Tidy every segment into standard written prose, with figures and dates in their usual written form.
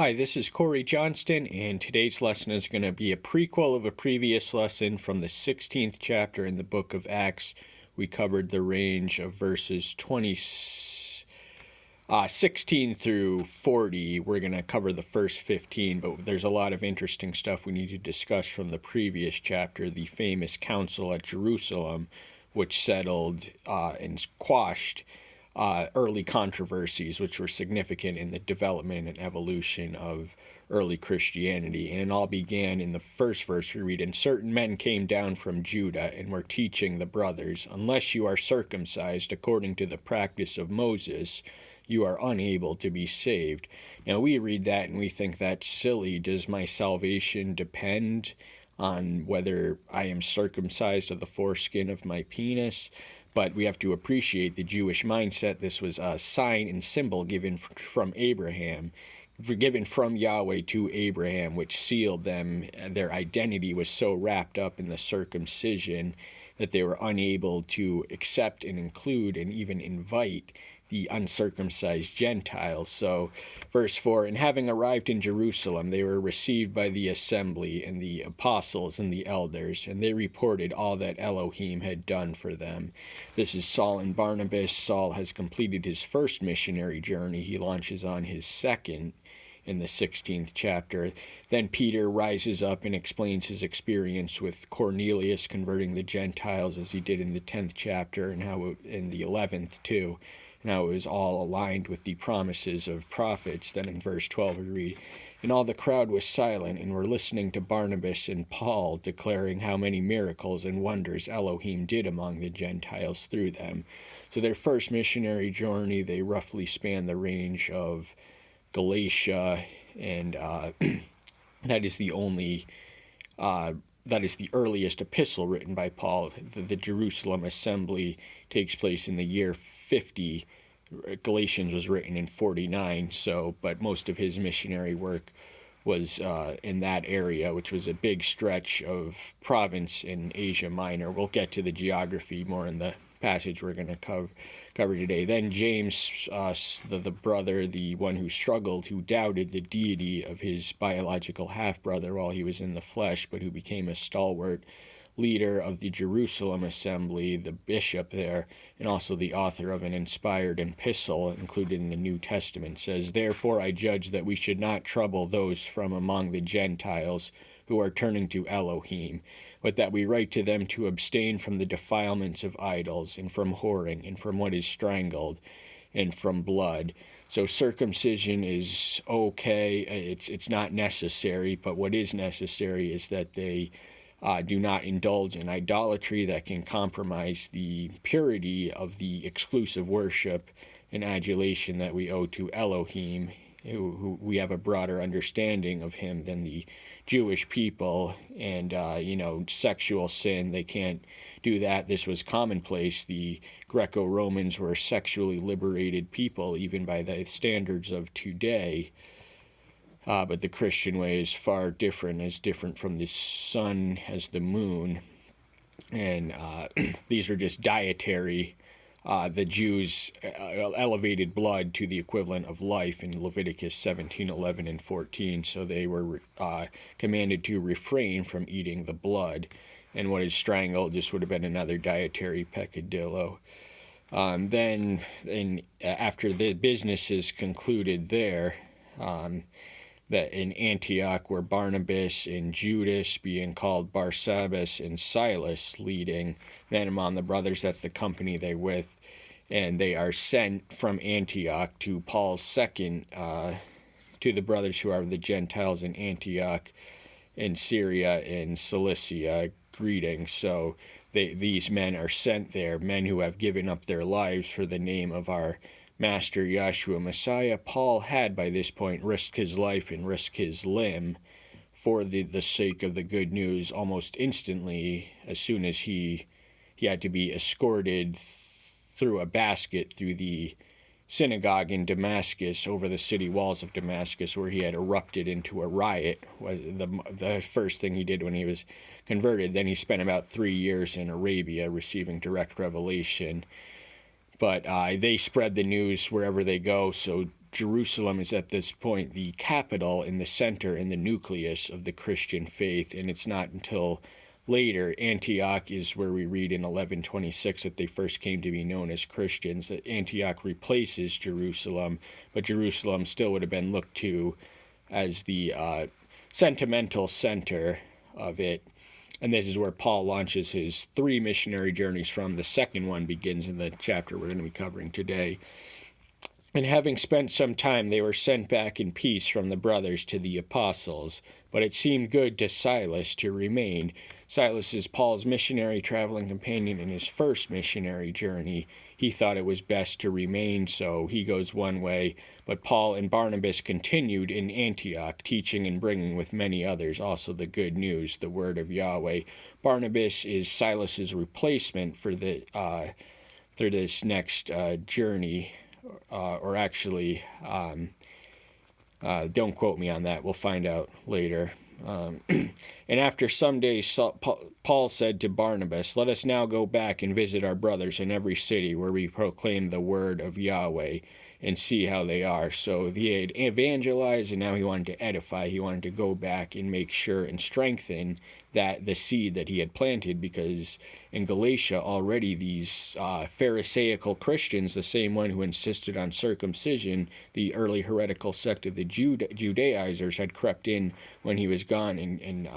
Hi, this is Corey Johnston, and today's lesson is going to be a prequel of a previous lesson from the 16th chapter in the book of Acts. We covered the range of verses 16 through 40. We're going to cover the first 15, but there's a lot of interesting stuff we need to discuss from the previous chapter, the famous council at Jerusalem, which settled and quashed early controversies which were significant in the development and evolution of early Christianity. And it all began in the first verse we read, "And certain men came down from Judah and were teaching the brothers, unless you are circumcised according to the practice of Moses, you are unable to be saved." Now we read that and we think that's silly. Does my salvation depend on whether I am circumcised of the foreskin of my penis? But we have to appreciate the Jewish mindset. This was a sign and symbol given from Abraham, given from Yahweh to Abraham, which sealed them. Their identity was so wrapped up in the circumcision that they were unable to accept and include and even invite the uncircumcised Gentiles. So, verse 4, "And having arrived in Jerusalem, they were received by the assembly and the apostles and the elders, and they reported all that Elohim had done for them." This is Saul and Barnabas. Saul has completed his first missionary journey. He launches on his second in the 16th chapter. Then Peter rises up and explains his experience with Cornelius converting the Gentiles, as he did in the 10th chapter, and how in the 11th too. Now it was all aligned with the promises of prophets. Then in verse 12 we read, "And all the crowd was silent and were listening to Barnabas and Paul, declaring how many miracles and wonders Elohim did among the Gentiles through them." So their first missionary journey, they roughly span the range of Galatia, and that is the earliest epistle written by Paul. The Jerusalem assembly takes place in the year 50. Galatians was written in 49, but most of his missionary work was in that area, which was a big stretch of province in Asia Minor. We'll get to the geography more in the passage we're going to cover today. Then James, the brother, the one who struggled, who doubted the deity of his biological half-brother while he was in the flesh, but who became a stalwart leader of the Jerusalem assembly, the bishop there, and also the author of an inspired epistle included in the New Testament, says, "Therefore I judge that we should not trouble those from among the Gentiles who are turning to Elohim, but that we write to them to abstain from the defilements of idols, and from whoring, and from what is strangled, and from blood." So circumcision is okay. It's not necessary, but what is necessary is that they do not indulge in idolatry that can compromise the purity of the exclusive worship and adulation that we owe to Elohim, who we have a broader understanding of him than the Jewish people. And sexual sin, they can't do that. This was commonplace. The Greco-Romans were sexually liberated people, even by the standards of today. But the Christian way is far different, as different from the sun as the moon. And these are just dietary. The Jews elevated blood to the equivalent of life in Leviticus 17, 11, and 14. So they were commanded to refrain from eating the blood. And what is strangled just would have been another dietary peccadillo. Then, after the business is concluded there, that in Antioch were Barnabas and Judas, being called Barsabbas, and Silas leading them among the brothers. That's the company they with. And they are sent from Antioch to Paul's second, to the brothers who are the Gentiles in Antioch, in Syria, and Cilicia. Greetings. So these men are sent there, men who have given up their lives for the name of our Master Yahshua Messiah. Paul had by this point risked his life and risked his limb for the sake of the good news almost instantly, as soon as he had to be escorted through a basket through the synagogue in Damascus, over the city walls of Damascus, where he had erupted into a riot. Was the first thing he did when he was converted. Then he spent about 3 years in Arabia receiving direct revelation. But they spread the news wherever they go, so Jerusalem is at this point the capital and the center and the nucleus of the Christian faith, and it's not until later, Antioch is where we read in 1126 that they first came to be known as Christians, that Antioch replaces Jerusalem, but Jerusalem still would have been looked to as the sentimental center of it. And this is where Paul launches his 3 missionary journeys from. The second one begins in the chapter we're going to be covering today. And having spent some time, they were sent back in peace from the brothers to the apostles. But it seemed good to Silas to remain. Silas is Paul's missionary traveling companion in his first missionary journey. He thought it was best to remain, so he goes one way. But Paul and Barnabas continued in Antioch, teaching and bringing with many others also the good news, the word of Yahweh. Barnabas is Silas's replacement for this next journey. Or actually, don't quote me on that. We'll find out later. And after some days, Paul said to Barnabas, "Let us now go back and visit our brothers in every city where we proclaim the word of Yahweh and see how they are." So he had evangelized, and now he wanted to edify. He wanted to go back and make sure and strengthen the seed that he had planted, because in Galatia already these Pharisaical Christians, the same one who insisted on circumcision, the early heretical sect of the Judaizers, had crept in when he was gone, and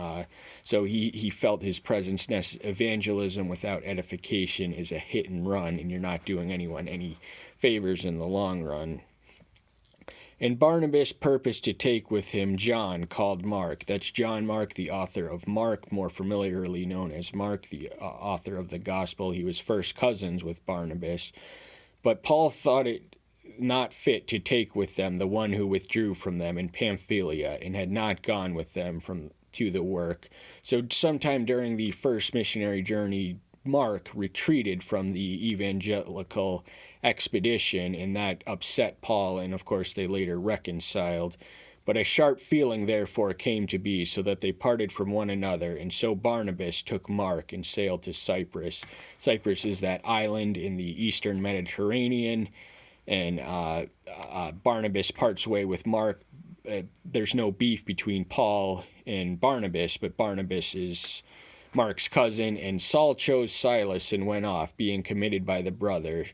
so he felt his presence. Evangelism without edification is a hit and run, and you're not doing anyone any favors in the long run. And Barnabas purposed to take with him John, called Mark. That's John Mark, the author of Mark, more familiarly known as Mark, the author of the Gospel. He was first cousins with Barnabas. But Paul thought it not fit to take with them the one who withdrew from them in Pamphylia and had not gone with them to the work. So sometime during the first missionary journey, Mark retreated from the evangelical expedition, and that upset Paul, and of course they later reconciled. But a sharp feeling therefore came to be, so that they parted from one another, and so Barnabas took Mark and sailed to Cyprus. Cyprus is that island in the eastern Mediterranean, and Barnabas parts way with Mark. There's no beef between Paul and Barnabas, but Barnabas is Mark's cousin, and Saul chose Silas and went off, being committed by the brother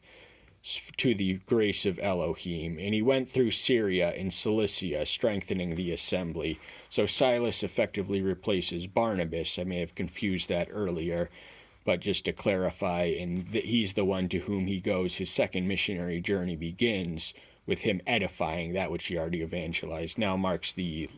to the grace of Elohim. And he went through Syria and Cilicia, strengthening the assembly. So Silas effectively replaces Barnabas. I may have confused that earlier, but just to clarify, and he's the one to whom he goes. His second missionary journey begins with him edifying that which he already evangelized. Now marks the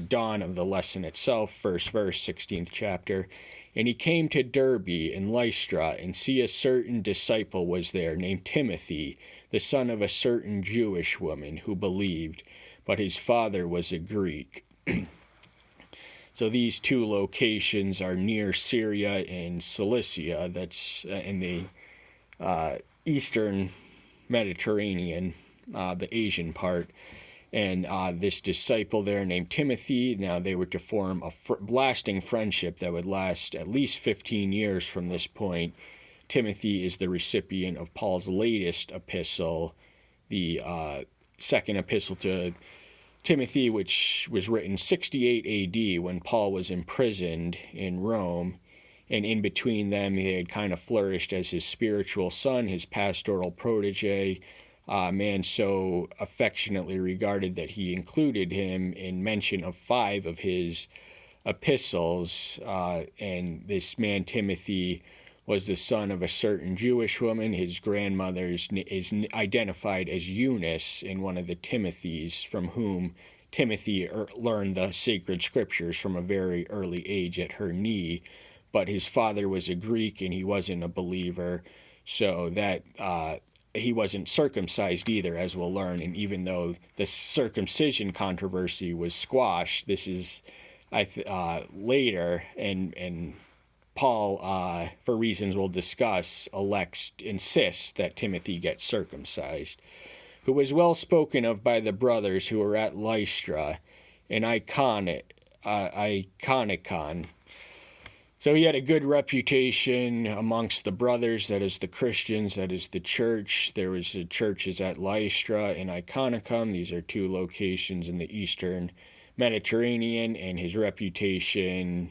dawn of the lesson itself, first verse, 16th chapter. And he came to Derbe and Lystra, and see a certain disciple was there, named Timothy, the son of a certain Jewish woman who believed, but his father was a Greek. So these two locations are near Syria and Cilicia. That's in the eastern Mediterranean, the Asian part. And this disciple there named Timothy, now they were to form a lasting friendship that would last at least 15 years from this point. Timothy is the recipient of Paul's latest epistle, the second epistle to Timothy, which was written 68 AD when Paul was imprisoned in Rome. And in between them, he had kind of flourished as his spiritual son, his pastoral protege, man so affectionately regarded that he included him in mention of 5 of his epistles. And this man, Timothy, was the son of a certain Jewish woman. His grandmother is identified as Eunice in one of the Timothys, from whom Timothy learned the sacred scriptures from a very early age at her knee. But his father was a Greek, and he wasn't a believer, so that he wasn't circumcised either, as we'll learn. And even though the circumcision controversy was squashed, this is later, and Paul, for reasons we'll discuss, insists that Timothy get circumcised, who was well spoken of by the brothers who were at Lystra and Iconicon. So he had a good reputation amongst the brothers, that is the Christians, that is the church. There was churches at Lystra and Iconocum. These are two locations in the eastern Mediterranean, and his reputation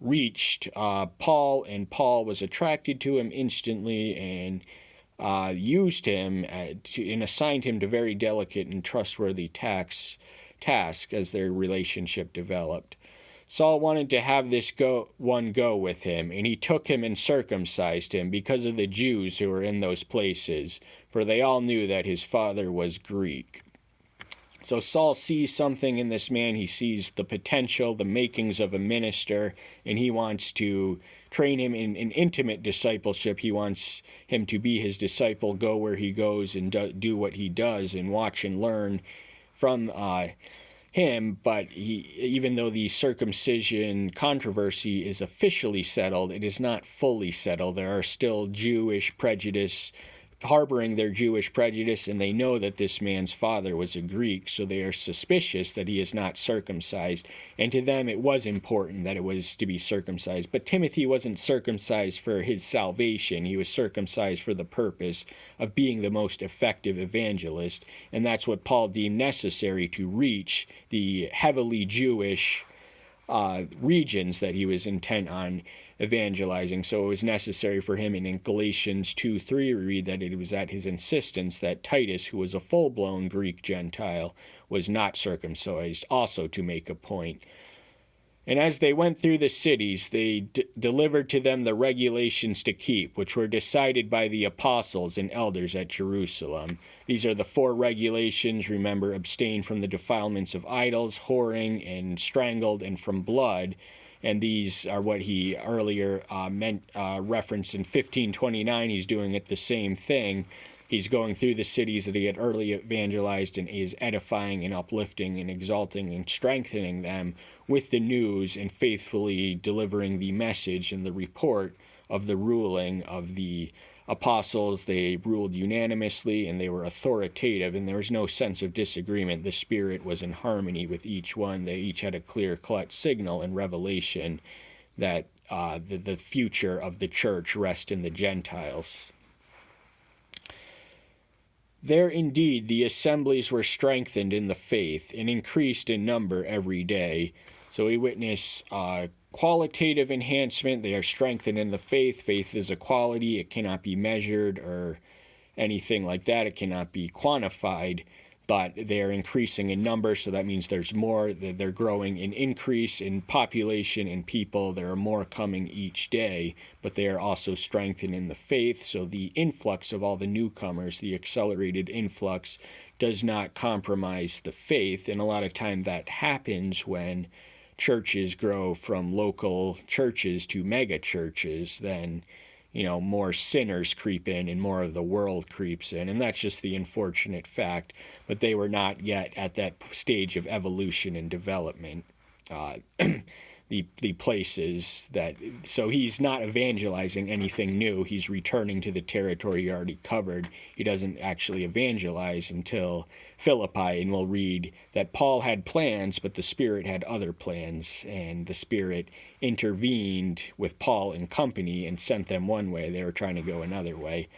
reached Paul, and Paul was attracted to him instantly and used him and assigned him to very delicate and trustworthy tasks as their relationship developed. Saul wanted to have this go with him, and he took him and circumcised him because of the Jews who were in those places, for they all knew that his father was Greek. So Saul sees something in this man. He sees the potential, the makings of a minister, and he wants to train him in intimate discipleship. He wants him to be his disciple, go where he goes and do what he does, and watch and learn from him. But even though the circumcision controversy is officially settled, it is not fully settled. There are still Jewish prejudice, harboring their Jewish prejudice, and they know that this man's father was a Greek, so they are suspicious that he is not circumcised, and to them it was important that it was to be circumcised. But Timothy wasn't circumcised for his salvation. He was circumcised for the purpose of being the most effective evangelist, and that's what Paul deemed necessary to reach the heavily Jewish regions that he was intent on evangelizing. So it was necessary for him, and in Galatians 2:3 we read that it was at his insistence that Titus, who was a full-blown Greek Gentile, was not circumcised, also to make a point. And as they went through the cities, they delivered to them the regulations to keep, which were decided by the apostles and elders at Jerusalem. These are the 4 regulations. Remember, abstain from the defilements of idols, whoring, and strangled, and from blood. And these are what he earlier referenced in 15:29. He's doing it the same thing. He's going through the cities that he had early evangelized, and is edifying and uplifting and exalting and strengthening them with the news, and faithfully delivering the message and the report of the ruling of the apostles. They ruled unanimously, and they were authoritative, and there was no sense of disagreement. The Spirit was in harmony with each one. They each had a clear-cut signal and revelation that the future of the church rests in the Gentiles. There indeed the assemblies were strengthened in the faith and increased in number every day. So we witness qualitative enhancement. They are strengthened in the faith. Faith is a quality. It cannot be measured or anything like that. It cannot be quantified, but they are increasing in number, so that means there's more. They're growing in increase in population and people. There are more coming each day, but they are also strengthened in the faith. So the influx of all the newcomers, the accelerated influx, does not compromise the faith, and a lot of time that happens when churches grow from local churches to mega churches. Then more sinners creep in and more of the world creeps in, and that's just the unfortunate fact. But they were not yet at that stage of evolution and development. The places that, so he's not evangelizing anything new. He's returning to the territory he already covered. He doesn't actually evangelize until Philippi, and we'll read that Paul had plans, but the Spirit had other plans, and the Spirit intervened with Paul and company and sent them one way. They were trying to go another way.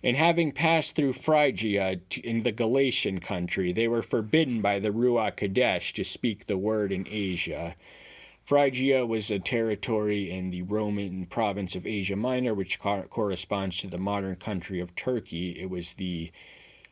And having passed through Phrygia in the Galatian country, they were forbidden by the Ruach Kadesh to speak the word in Asia. Phrygia was a territory in the Roman province of Asia Minor, which corresponds to the modern country of Turkey. It was the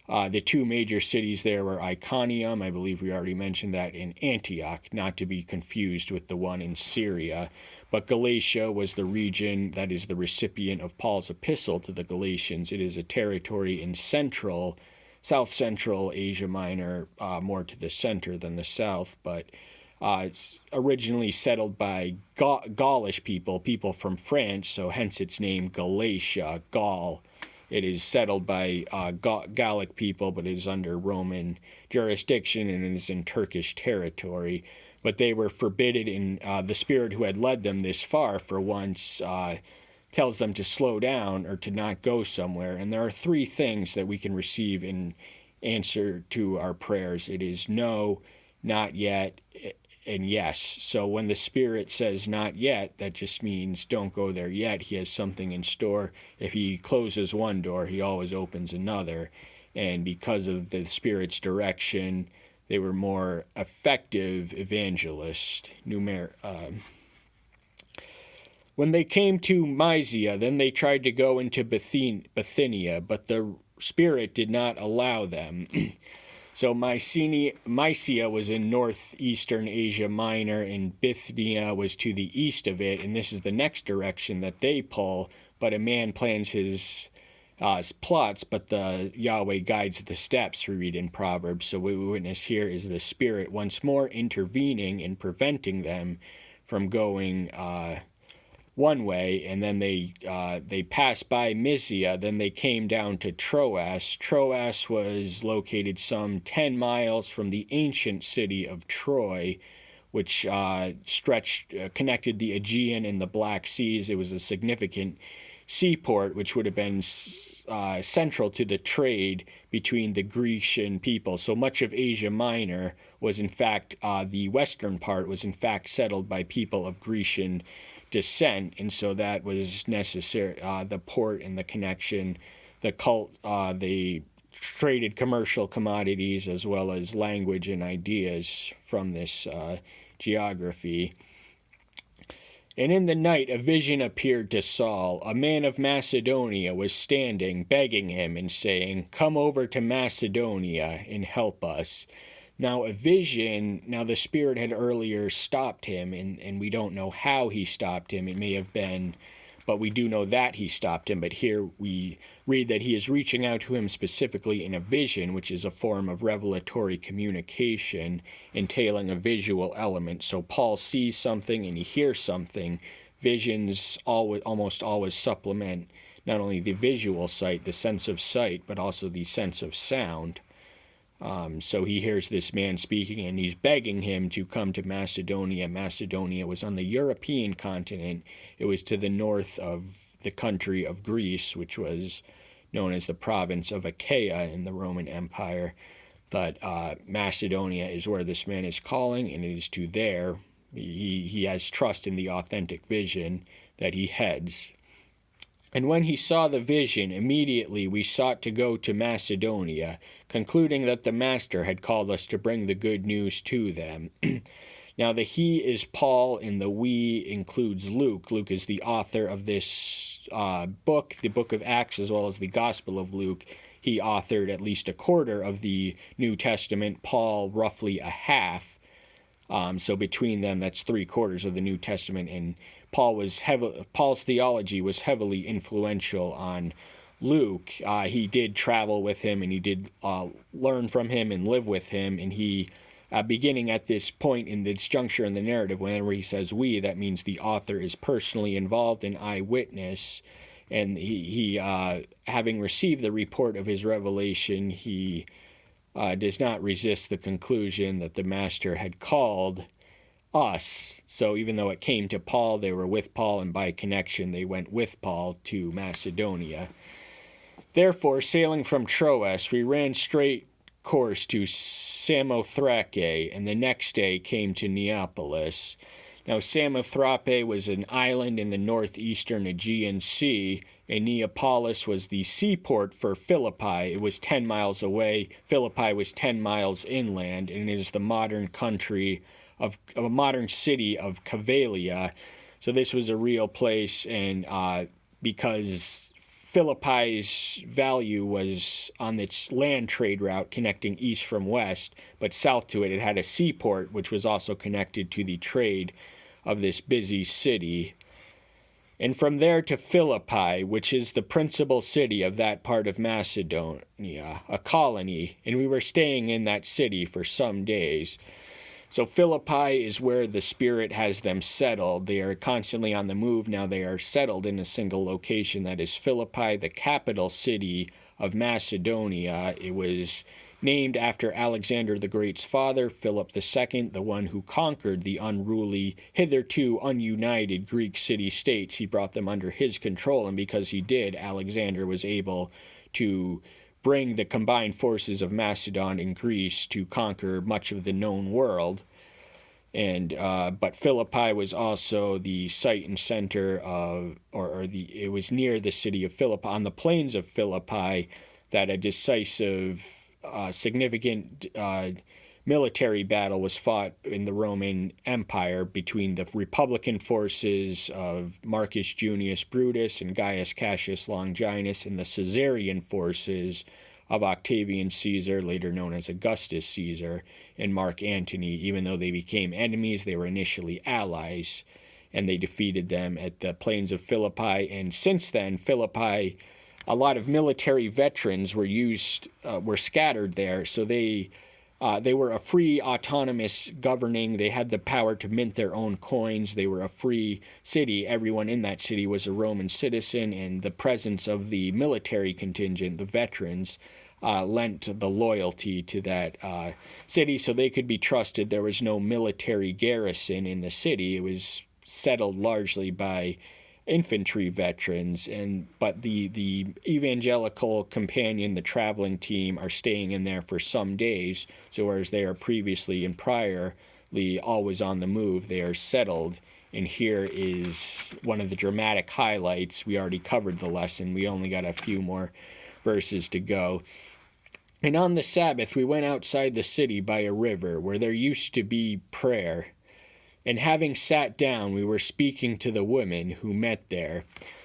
2 major cities there were Iconium, I believe we already mentioned that, and Antioch, not to be confused with the one in Syria. But Galatia was the region that is the recipient of Paul's epistle to the Galatians. It is a territory in south central Asia Minor, more to the center than the south, but it's originally settled by Gaulish people from France, so hence its name Galatia, Gaul. It is settled by Gallic people, but it is under Roman jurisdiction, and it is in Turkish territory. But they were forbidden, and the Spirit who had led them this far for once tells them to slow down or to not go somewhere. And there are 3 things that we can receive in answer to our prayers. It is no, not yet, and yes. So when the Spirit says not yet, that just means don't go there yet. He has something in store. If he closes one door, he always opens another. And because of the Spirit's direction, they were more effective evangelists. When they came to Mysia, then they tried to go into Bithynia, but the Spirit did not allow them. So Mysia was in northeastern Asia Minor, and Bithynia was to the east of it, and this is the next direction that they pull. But a man plans his plots, but the Yahweh guides the steps, we read in Proverbs. So what we witness here is the Spirit once more intervening and preventing them from going one way, and then they passed by Mysia. Then they came down to Troas. Troas was located some 10 miles from the ancient city of Troy, which connected the Aegean and the Black Seas. It was a significant seaport, which would have been central to the trade between the Grecian people. So much of Asia Minor was, in fact, the western part was, in fact, settled by people of Grecian descent, and so that was necessary. The port and the connection, they traded commercial commodities as well as language and ideas from this geography. And in the night a vision appeared to Saul. A man of Macedonia was standing, begging him and saying, "Come over to Macedonia and help us." Now the Spirit had earlier stopped him, and we don't know how he stopped him. It may have been, but we do know that he stopped him. But here we read that he is reaching out to him specifically in a vision, which is a form of revelatory communication entailing a visual element. So Paul sees something and he hears something. Visions almost always supplement not only the visual sight, the sense of sight, but also the sense of sound. So he hears this man speaking, and he's begging him to come to Macedonia. Macedonia was on the European continent. It was to the north of the country of Greece, which was known as the province of Achaia in the Roman Empire. But Macedonia is where this man is calling, and it is to there. He has trust in the authentic vision that he heads. And when he saw the vision, immediately we sought to go to Macedonia, concluding that the Master had called us to bring the good news to them. Now the he is Paul, and the we includes Luke. Luke is the author of this book, the book of Acts, as well as the Gospel of Luke. He authored at least a quarter of the New Testament, Paul roughly a half. So between them, that's 3/4 of the New Testament, and Paul's theology was heavily influential on Luke. He did travel with him, and he did learn from him and live with him. And he, beginning at this point in this juncture in the narrative, whenever he says we, that means the author is personally involved, an eyewitness. And he having received the report of his revelation, he does not resist the conclusion that the Master had called us. So even though it came to Paul, they were with Paul, and by connection they went with Paul to Macedonia. Therefore, sailing from Troas, we ran straight course to Samothrace, and the next day came to Neapolis. Now Samothrace was an island in the northeastern Aegean Sea, and Neapolis was the seaport for Philippi. It was 10 miles away. Philippi was 10 miles inland, and it is the modern a modern city of Cavalia. So this was a real place, and because Philippi's value was on its land trade route connecting east from west, but south to it had a seaport, which was also connected to the trade of this busy city. And from there to Philippi, which is the principal city of that part of Macedonia, a colony, and we were staying in that city for some days. So Philippi is where the Spirit has them settled. They are constantly on the move. Now they are settled in a single location, that is Philippi, the capital city of Macedonia. It was named after Alexander the Great's father, Philip II, the one who conquered the unruly, hitherto ununited Greek city-states. He brought them under his control, and because he did, Alexander was able to bring the combined forces of Macedon and Greece to conquer much of the known world. And but Philippi was also the site and center of, it was near the city of Philippi, on the plains of Philippi, that a decisive, significant military battle was fought in the Roman Empire between the Republican forces of Marcus Junius Brutus and Gaius Cassius Longinus and the Caesarian forces of Octavian Caesar, later known as Augustus Caesar, and Mark Antony. Even though they became enemies, they were initially allies, and they defeated them at the plains of Philippi. And since then, Philippi, a lot of military veterans were scattered there, so they were a free, autonomous governing. They had the power to mint their own coins. They were a free city. Everyone in that city was a Roman citizen, and the presence of the military contingent, the veterans, lent the loyalty to that city, so they could be trusted. There was no military garrison in the city. It was settled largely by infantry veterans, but the evangelical companion, the traveling team, are staying in there for some days. So whereas they are previously and priorly always on the move, they are settled. And here is one of the dramatic highlights. We already covered the lesson. We only got a few more verses to go. And on the Sabbath we went outside the city by a river, where there used to be prayer. And having sat down, we were speaking to the women who met there.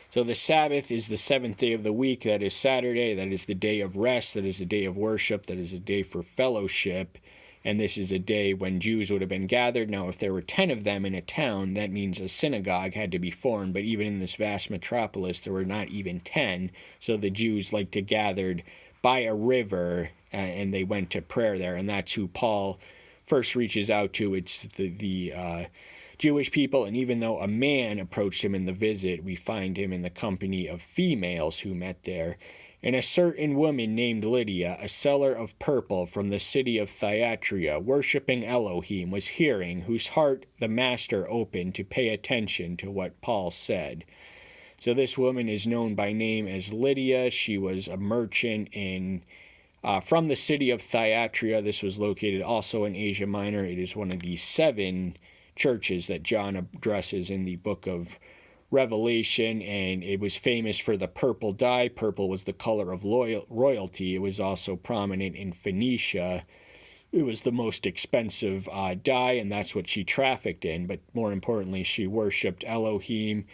So the Sabbath is the seventh day of the week. That is Saturday. That is the day of rest. That is a day of worship. That is a day for fellowship. And this is a day when Jews would have been gathered. Now, if there were 10 of them in a town, that means a synagogue had to be formed. But even in this vast metropolis, there were not even 10. So the Jews like to gathered by a river, and they went to prayer there. And that's who Paul first reaches out to. It's the Jewish people, and even though a man approached him in the visit, we find him in the company of females who met there. And a certain woman named Lydia, a seller of purple from the city of Thyatira, worshipping Elohim, was hearing, whose heart the master opened to pay attention to what Paul said. So this woman is known by name as Lydia. She was a merchant from the city of Thyatira. This was located also in Asia Minor. It is one of the 7 churches that John addresses in the book of Revelation, and it was famous for the purple dye. Purple was the color of royalty. It was also prominent in Phoenicia. It was the most expensive dye, and that's what she trafficked in. But more importantly, she worshipped Elohim,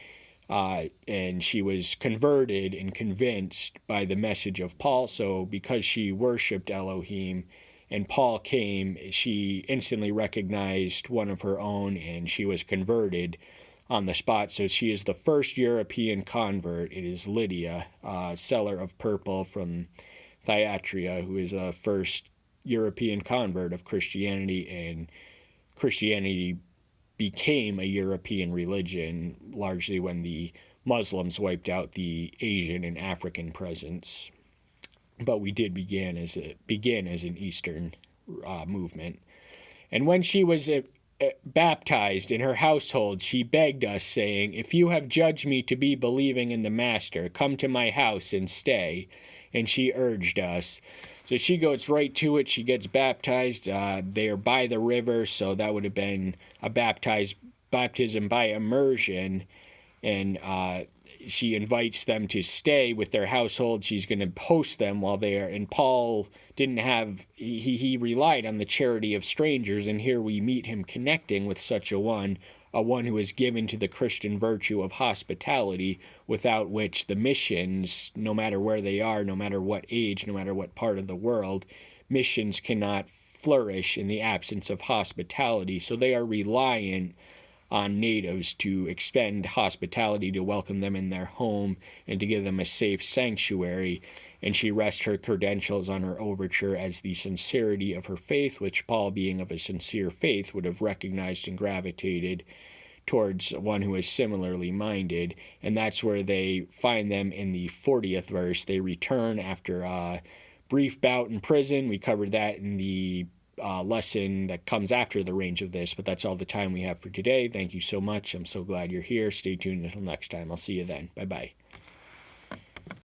and she was converted and convinced by the message of Paul. So because she worshipped Elohim and Paul came, she instantly recognized one of her own, and she was converted on the spot. So she is the first European convert. It is Lydia, seller of purple from Thyatira, who is a first European convert of Christianity, and Christianity became a European religion largely when the Muslims wiped out the Asian and African presence. But we did begin as an Eastern movement. And when she was baptized in her household, she begged us, saying, "If you have judged me to be believing in the Master, come to my house and stay." And she urged us. So she goes right to it. She gets baptized. They are by the river, so that would have been a baptism by immersion. And she invites them to stay with their household. She's going to host them while they are. And Paul didn't have, he relied on the charity of strangers. And here we meet him connecting with such a one who is given to the Christian virtue of hospitality, without which the missions, no matter where they are, no matter what age, no matter what part of the world, missions cannot flourish in the absence of hospitality. So they are reliant on natives to extend hospitality, to welcome them in their home, and to give them a safe sanctuary. And she rests her credentials on her overture as the sincerity of her faith, which Paul, being of a sincere faith, would have recognized and gravitated towards one who is similarly minded. And that's where they find them in the 40th verse. They return after a brief bout in prison. We covered that in the lesson that comes after the range of this, but that's all the time we have for today. Thank you so much. I'm so glad you're here. Stay tuned until next time. I'll see you then. Bye-bye.